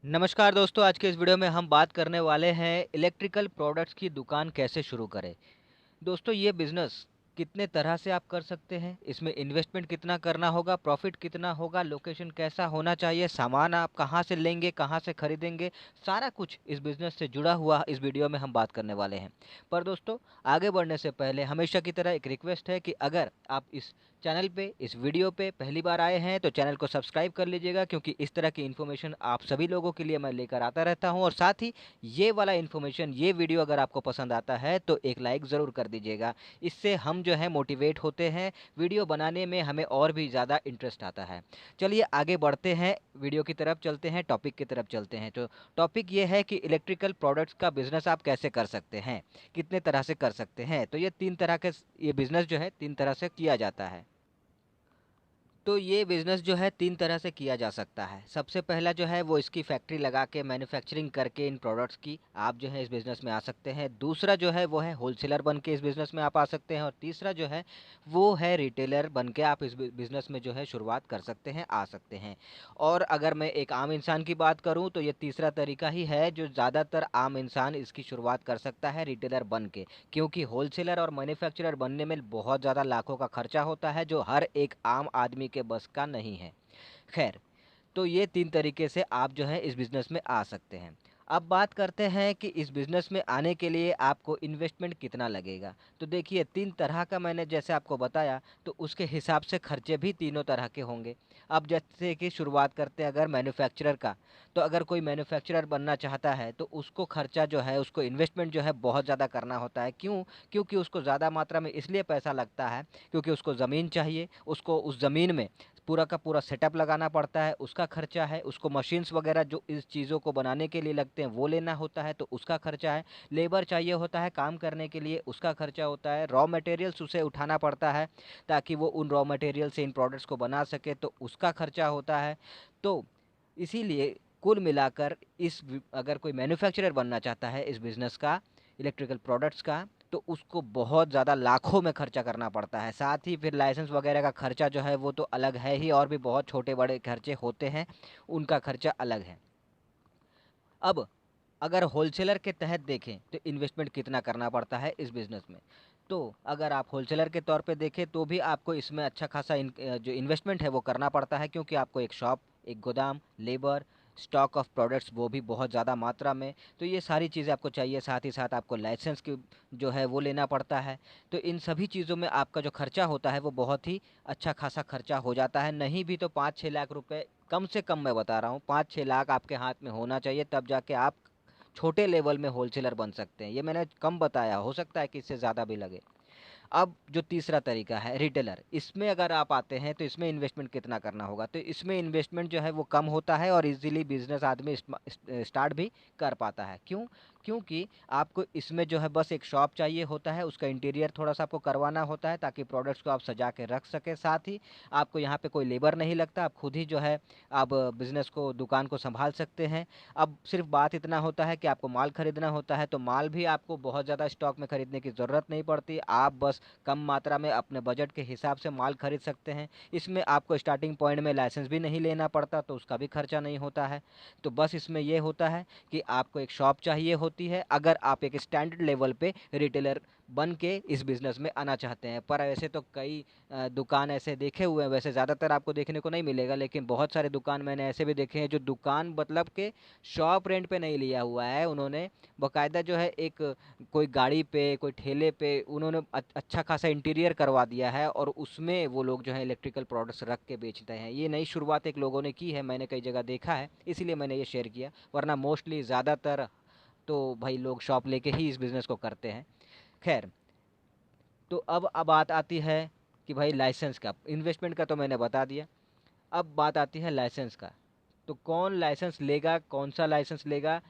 नमस्कार दोस्तों, आज के इस वीडियो में हम बात करने वाले हैं इलेक्ट्रिकल प्रोडक्ट्स की दुकान कैसे शुरू करें। दोस्तों ये बिज़नेस कितने तरह से आप कर सकते हैं, इसमें इन्वेस्टमेंट कितना करना होगा, प्रॉफिट कितना होगा, लोकेशन कैसा होना चाहिए, सामान आप कहाँ से लेंगे, कहाँ से खरीदेंगे, सारा कुछ इस बिज़नेस से जुड़ा हुआ इस वीडियो में हम बात करने वाले हैं। पर दोस्तों आगे बढ़ने से पहले हमेशा की तरह एक रिक्वेस्ट है कि अगर आप इस चैनल पे इस वीडियो पे पहली बार आए हैं तो चैनल को सब्सक्राइब कर लीजिएगा, क्योंकि इस तरह की इन्फॉर्मेशन आप सभी लोगों के लिए मैं लेकर आता रहता हूं। और साथ ही ये वाला इन्फॉर्मेशन, ये वीडियो अगर आपको पसंद आता है तो एक लाइक ज़रूर कर दीजिएगा। इससे हम जो है मोटिवेट होते हैं, वीडियो बनाने में हमें और भी ज़्यादा इंटरेस्ट आता है। चलिए आगे बढ़ते हैं, वीडियो की तरफ चलते हैं, टॉपिक की तरफ चलते हैं। तो टॉपिक ये है कि इलेक्ट्रिकल प्रोडक्ट्स का बिजनेस आप कैसे कर सकते हैं, कितने तरह से कर सकते हैं। तो ये तीन तरह के ये बिजनेस जो है तीन तरह से किया जाता है। तो ये बिज़नेस जो है 3 तरह से किया जा सकता है। सबसे पहला जो है वो इसकी फैक्ट्री लगा के मैन्युफैक्चरिंग करके इन प्रोडक्ट्स की आप जो है इस बिज़नेस में आ सकते हैं। दूसरा जो है वो है होलसेलर बन के इस बिज़नेस में आप आ सकते हैं। और तीसरा जो है वो है रिटेलर बन के आप इस बिज़नेस में जो है शुरुआत कर सकते हैं, आ सकते हैं। और अगर मैं एक आम इंसान की बात करूँ तो ये तीसरा तरीका ही है जो ज़्यादातर आम इंसान इसकी शुरुआत कर सकता है, रिटेलर बन के। क्योंकि होलसेलर और मैन्युफैक्चरर बनने में बहुत ज़्यादा लाखों का खर्चा होता है, जो हर एक आम आदमी के बस का नहीं है। खैर, तो ये 3 तरीके से आप जो है इस बिज़नेस में आ सकते हैं। अब बात करते हैं कि इस बिज़नेस में आने के लिए आपको इन्वेस्टमेंट कितना लगेगा। तो देखिए 3 तरह का मैंने जैसे आपको बताया, तो उसके हिसाब से खर्चे भी तीनों तरह के होंगे। अब जैसे कि शुरुआत करते हैं अगर मैन्युफैक्चरर का, तो अगर कोई मैन्युफैक्चरर बनना चाहता है तो उसको खर्चा जो है, उसको इन्वेस्टमेंट जो है बहुत ज़्यादा करना होता है। क्यों? क्योंकि उसको ज़्यादा मात्रा में इसलिए पैसा लगता है क्योंकि उसको ज़मीन चाहिए, उसको उस ज़मीन में पूरा का पूरा सेटअप लगाना पड़ता है, उसका खर्चा है। उसको मशीन्स वगैरह जो इस चीज़ों को बनाने के लिए लगते हैं वो लेना होता है, तो उसका खर्चा है। लेबर चाहिए होता है काम करने के लिए, उसका खर्चा होता है। रॉ मटेरियल्स उसे उठाना पड़ता है ताकि वो उन रॉ मटेरियल से इन प्रोडक्ट्स को बना सके, तो उसका खर्चा होता है। तो इसीलिए कुल मिलाकर अगर कोई मैन्युफैक्चरर बनना चाहता है इस बिज़नेस का, इलेक्ट्रिकल प्रोडक्ट्स का, तो उसको बहुत ज़्यादा लाखों में खर्चा करना पड़ता है। साथ ही फिर लाइसेंस वगैरह का खर्चा जो है वो तो अलग है ही, और भी बहुत छोटे बड़े खर्चे होते हैं, उनका खर्चा अलग है। अब अगर होलसेलर के तहत देखें तो इन्वेस्टमेंट कितना करना पड़ता है इस बिज़नेस में। तो अगर आप होलसेलर के तौर पे देखें तो भी आपको इसमें अच्छा खासा जो इन्वेस्टमेंट है वो करना पड़ता है, क्योंकि आपको एक शॉप, एक गोदाम, लेबर, स्टॉक ऑफ प्रोडक्ट्स वो भी बहुत ज़्यादा मात्रा में, तो ये सारी चीज़ें आपको चाहिए। साथ ही साथ आपको लाइसेंस की जो है वो लेना पड़ता है। तो इन सभी चीज़ों में आपका जो खर्चा होता है वो बहुत ही अच्छा खासा खर्चा हो जाता है। नहीं भी तो 5-6 लाख रुपए, कम से कम मैं बता रहा हूँ 5-6 लाख आपके हाथ में होना चाहिए, तब जाके आप छोटे लेवल में होलसेलर बन सकते हैं। ये मैंने कम बताया, हो सकता है कि इससे ज़्यादा भी लगे। अब जो तीसरा तरीका है रिटेलर, इसमें अगर आप आते हैं तो इसमें इन्वेस्टमेंट कितना करना होगा। तो इसमें इन्वेस्टमेंट जो है वो कम होता है और इजीली बिजनेस आदमी स्टार्ट भी कर पाता है। क्यों? क्योंकि आपको इसमें जो है बस एक शॉप चाहिए होता है, उसका इंटीरियर थोड़ा सा आपको करवाना होता है ताकि प्रोडक्ट्स को आप सजा के रख सकें। साथ ही आपको यहाँ पे कोई लेबर नहीं लगता, आप खुद ही जो है आप बिजनेस को, दुकान को संभाल सकते हैं। अब सिर्फ बात इतना होता है कि आपको माल खरीदना होता है, तो माल भी आपको बहुत ज़्यादा स्टॉक में खरीदने की ज़रूरत नहीं पड़ती। आप बस कम मात्रा में अपने बजट के हिसाब से माल खरीद सकते हैं। इसमें आपको स्टार्टिंग पॉइंट में लाइसेंस भी नहीं लेना पड़ता, तो उसका भी खर्चा नहीं होता है। तो बस इसमें ये होता है कि आपको एक शॉप चाहिए होती है अगर आप एक स्टैंडर्ड लेवल पे रिटेलर बन के इस बिज़नेस में आना चाहते हैं। पर ऐसे तो कई दुकान ऐसे देखे हुए हैं, वैसे ज़्यादातर आपको देखने को नहीं मिलेगा, लेकिन बहुत सारे दुकान मैंने ऐसे भी देखे हैं जो दुकान मतलब के शॉप रेंट पे नहीं लिया हुआ है उन्होंने, बाकायदा जो है एक कोई गाड़ी पे, कोई ठेले पे उन्होंने अच्छा खासा इंटीरियर करवा दिया है, और उसमें वो लोग जो है इलेक्ट्रिकल प्रोडक्ट्स रख के बेचते हैं। ये नई शुरुआत एक लोगों ने की है, मैंने कई जगह देखा है, इसीलिए मैंने ये शेयर किया। वरना मोस्टली ज़्यादातर तो भाई लोग शॉप लेके ही इस बिज़नेस को करते हैं। खैर, तो अब बात आती है कि भाई लाइसेंस का, इन्वेस्टमेंट का तो मैंने बता दिया। अब बात आती है लाइसेंस का। तो कौन लाइसेंस लेगा, कौन सा लाइसेंस लेगा,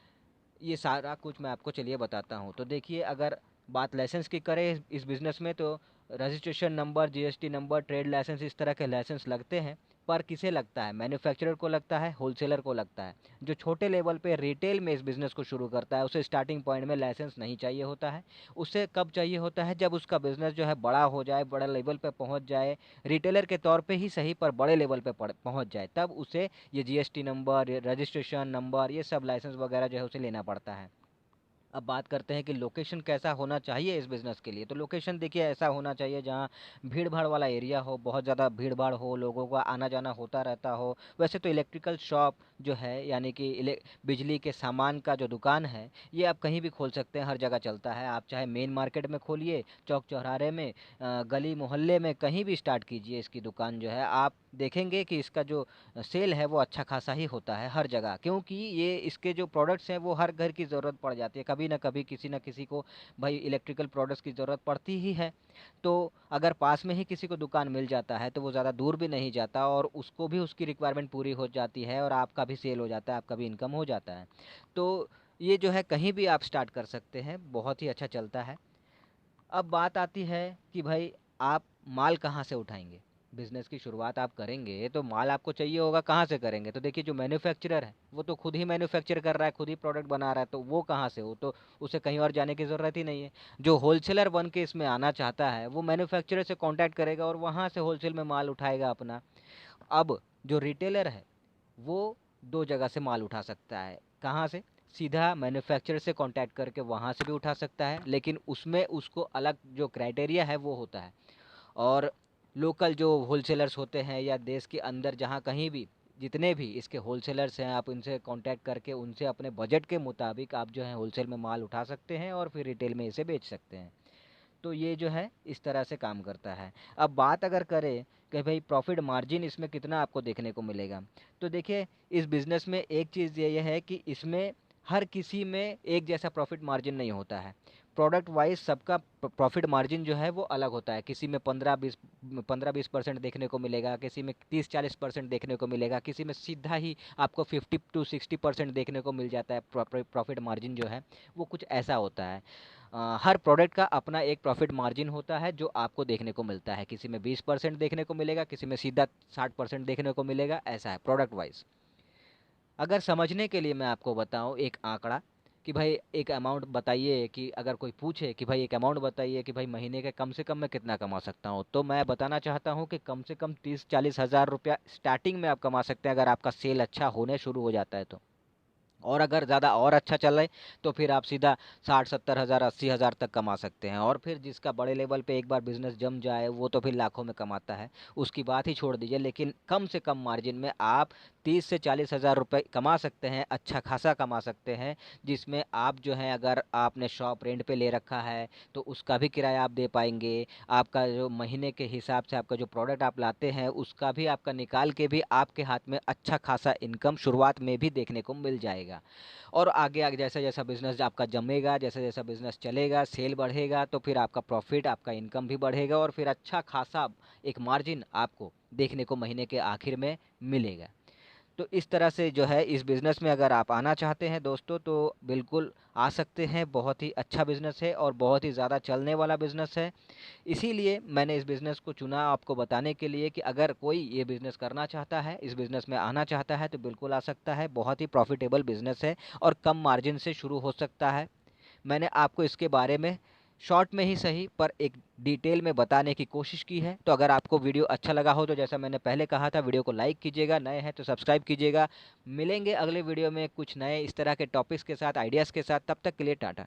ये सारा कुछ मैं आपको चलिए बताता हूँ। तो देखिए अगर बात लाइसेंस की करें इस बिज़नेस में, तो registration number, GST number, trade licence, इस तरह के लाइसेंस लगते हैं। पर किसे लगता है? मैन्युफैक्चरर को लगता है, होलसेलर को लगता है। जो छोटे लेवल पे रिटेल में इस बिज़नेस को शुरू करता है, उसे स्टार्टिंग पॉइंट में लाइसेंस नहीं चाहिए होता है। उसे कब चाहिए होता है? जब उसका बिज़नेस जो है बड़ा हो जाए, बड़ा लेवल पे पहुँच जाए, रिटेलर के तौर पे ही सही पर बड़े लेवल पे पहुँच जाए, तब उसे ये जीएसटी नंबर, ये रजिस्ट्रेशन नंबर, ये सब लाइसेंस वगैरह जो है उसे लेना पड़ता है। अब बात करते हैं कि लोकेशन कैसा होना चाहिए इस बिज़नेस के लिए। तो लोकेशन देखिए ऐसा होना चाहिए जहाँ भीड़-भाड़ वाला एरिया हो, बहुत ज़्यादा भीड़-भाड़ हो, लोगों का आना-जाना होता रहता हो। वैसे तो इलेक्ट्रिकल शॉप जो है यानी कि बिजली के सामान का जो दुकान है, ये आप कहीं भी खोल सकते हैं, हर जगह चलता है। आप चाहे मेन मार्केट में खोलिए, चौक-चौराहे में, गली मोहल्ले में, कहीं भी स्टार्ट कीजिए इसकी दुकान जो है, आप देखेंगे कि इसका जो सेल है वो अच्छा खासा ही होता है हर जगह, क्योंकि ये इसके जो प्रोडक्ट्स हैं वो हर घर की ज़रूरत पड़ जाती है, कभी ना कभी किसी ना किसी को भाई इलेक्ट्रिकल प्रोडक्ट्स की ज़रूरत पड़ती ही है। तो अगर पास में ही किसी को दुकान मिल जाता है तो वो ज़्यादा दूर भी नहीं जाता और उसको भी उसकी रिक्वायरमेंट पूरी हो जाती है और आपका भी सेल हो जाता है, आपका भी इनकम हो जाता है। तो ये जो है कहीं भी आप स्टार्ट कर सकते हैं, बहुत ही अच्छा चलता है। अब बात आती है कि भाई आप माल कहाँ से उठाएँगे? बिज़नेस की शुरुआत आप करेंगे तो माल आपको चाहिए होगा, कहाँ से करेंगे? तो देखिए जो मैन्युफैक्चरर है, वो तो खुद ही मैन्युफैक्चर कर रहा है, खुद ही प्रोडक्ट बना रहा है, तो वो कहाँ से हो? तो उसे कहीं और जाने की ज़रूरत ही नहीं है। जो होलसेलर बन के इसमें आना चाहता है, वो मैन्युफैक्चरर से कॉन्टैक्ट करेगा और वहाँ से होलसेल में माल उठाएगा अपना। अब जो रिटेलर है, वो 2 जगह से माल उठा सकता है। कहाँ से? सीधा मैन्युफैक्चरर से कॉन्टैक्ट करके वहाँ से भी उठा सकता है, लेकिन उसमें उसको अलग जो क्राइटेरिया है वो होता है। और लोकल जो होलसेलर्स होते हैं या देश के अंदर जहाँ कहीं भी जितने भी इसके होलसेलर्स हैं, आप इनसे कॉन्टैक्ट करके उनसे अपने बजट के मुताबिक आप जो है होलसेल में माल उठा सकते हैं और फिर रिटेल में इसे बेच सकते हैं। तो ये जो है इस तरह से काम करता है। अब बात अगर करें कि भाई प्रॉफ़िट मार्जिन इसमें कितना आपको देखने को मिलेगा, तो देखिए इस बिज़नेस में एक चीज़ ये है कि इसमें हर किसी में एक जैसा प्रॉफ़िट मार्जिन नहीं होता है। प्रोडक्ट वाइज़ सबका प्रॉफ़िट मार्जिन जो है वो अलग होता है। किसी में 15-20% देखने को मिलेगा, किसी में 30-40% देखने को मिलेगा, किसी में सीधा ही आपको 50 टू 60% देखने को मिल जाता है। प्रॉफ़िट मार्जिन जो है वो कुछ ऐसा होता है। हर प्रोडक्ट का अपना एक प्रॉफिट मार्जिन होता है जो आपको देखने को मिलता है, किसी में 20% देखने को मिलेगा, किसी में सीधा 60% देखने को मिलेगा, ऐसा है प्रोडक्ट वाइज। अगर समझने के लिए मैं आपको बताऊं एक आंकड़ा कि भाई एक अमाउंट बताइए, कि अगर कोई पूछे कि भाई एक अमाउंट बताइए कि भाई महीने के कम से कम मैं कितना कमा सकता हूँ, तो मैं बताना चाहता हूँ कि कम से कम 30-40 हज़ार रुपया स्टार्टिंग में आप कमा सकते हैं अगर आपका सेल अच्छा होने शुरू हो जाता है तो। और अगर ज़्यादा और अच्छा चले तो फिर आप सीधा 60-70 हज़ार 80 हज़ार तक कमा सकते हैं। और फिर जिसका बड़े लेवल पे एक बार बिजनेस जम जाए वो तो फिर लाखों में कमाता है, उसकी बात ही छोड़ दीजिए। लेकिन कम से कम मार्जिन में आप 30 से 40 हज़ार रुपये कमा सकते हैं, अच्छा खासा कमा सकते हैं, जिसमें आप जो है अगर आपने शॉप रेंट पे ले रखा है तो उसका भी किराया आप दे पाएंगे। आपका जो महीने के हिसाब से आपका जो प्रोडक्ट आप लाते हैं उसका भी आपका निकाल के भी आपके हाथ में अच्छा खासा इनकम शुरुआत में भी देखने को मिल जाएगा। और आगे आगे जैसा जैसा बिजनेस आपका जमेगा, जैसा जैसा बिजनेस चलेगा, सेल बढ़ेगा, तो फिर आपका प्रॉफिट, आपका इनकम भी बढ़ेगा और फिर अच्छा खासा एक मार्जिन आपको देखने को महीने के आखिर में मिलेगा। तो इस तरह से जो है इस बिज़नेस में अगर आप आना चाहते हैं दोस्तों तो बिल्कुल आ सकते हैं। बहुत ही अच्छा बिज़नेस है और बहुत ही ज़्यादा चलने वाला बिज़नेस है। इसीलिए मैंने इस बिज़नेस को चुना आपको बताने के लिए कि अगर कोई ये बिज़नेस करना चाहता है, इस बिज़नेस में आना चाहता है तो बिल्कुल आ सकता है। बहुत ही प्रॉफ़िटेबल बिज़नेस है और कम मार्जिन से शुरू हो सकता है। मैंने आपको इसके बारे में शॉर्ट में ही सही पर एक डिटेल में बताने की कोशिश की है। तो अगर आपको वीडियो अच्छा लगा हो तो जैसा मैंने पहले कहा था, वीडियो को लाइक कीजिएगा, नए हैं तो सब्सक्राइब कीजिएगा। मिलेंगे अगले वीडियो में कुछ नए इस तरह के टॉपिक्स के साथ, आइडियाज़ के साथ। तब तक के लिए टाटा।